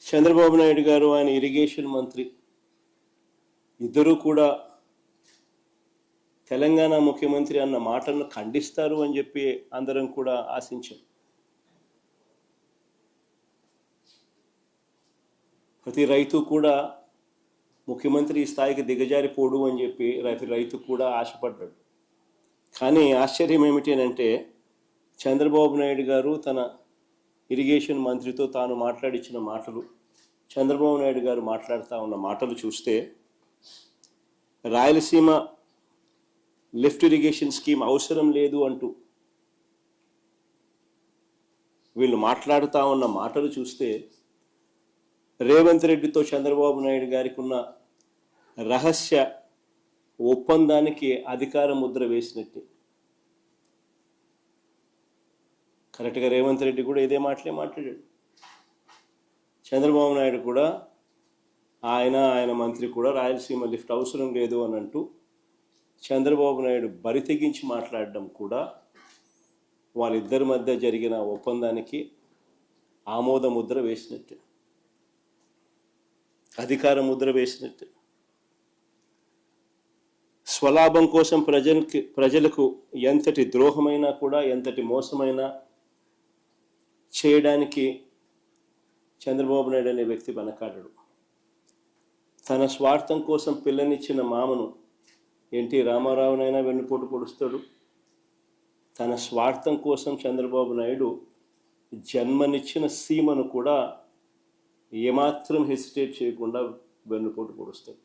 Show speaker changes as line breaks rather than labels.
చంద్రబాబు నాయుడు గారు ఆయన ఇరిగేషన్ మంత్రి ఇద్దరూ కూడా తెలంగాణ ముఖ్యమంత్రి అన్న మాటలను ఖండిస్తారు అని చెప్పి అందరం కూడా ఆశించాం. ప్రతి రైతు కూడా ముఖ్యమంత్రి ఈ స్థాయికి దిగజారిపోడు అని చెప్పి ప్రతి రైతు కూడా ఆశపడ్డాడు. కానీ ఆశ్చర్యం ఏమిటి అంటే చంద్రబాబు నాయుడు గారు తన ఇరిగేషన్ మంత్రితో తాను మాట్లాడించిన మాటలు, చంద్రబాబు నాయుడు గారు మాట్లాడుతూ ఉన్న మాటలు చూస్తే రాయలసీమ లిఫ్ట్ ఇరిగేషన్ స్కీమ్ అవసరం లేదు అంటూ వీళ్ళు మాట్లాడుతూ ఉన్న మాటలు చూస్తే రేవంత్ రెడ్డితో చంద్రబాబు నాయుడు గారికి ఉన్న రహస్య ఒప్పందానికి అధికార ముద్ర వేసినట్టే. కరెక్ట్గా రేవంత్ రెడ్డి కూడా ఇదే మాట్లాడాడు. చంద్రబాబు నాయుడు కూడా ఆయన మంత్రి కూడా రాయలసీమ లిఫ్ట్ అవసరం లేదు అని అంటూ చంద్రబాబు నాయుడు బరి తెగించి మాట్లాడడం కూడా వాళ్ళిద్దరి మధ్య జరిగిన ఒప్పందానికి ఆమోద ముద్ర వేసినట్టే, అధికార ముద్ర వేసినట్టే. స్వలాభం కోసం ప్రజలకు ఎంతటి ద్రోహమైనా కూడా, ఎంతటి మోసమైనా చేయడానికి చంద్రబాబు నాయుడు అనే వ్యక్తి వెనకాడడు. తన స్వార్థం కోసం పిల్లనిచ్చిన మామను ఎన్టీ రామారావునైనా వెన్నుపోటు పొడుస్తాడు. తన స్వార్థం కోసం చంద్రబాబు నాయుడు జన్మనిచ్చిన సీమను కూడా ఏమాత్రం హెసిటేట్ చేయకుండా వెన్నుపోటు పొడుస్తాడు.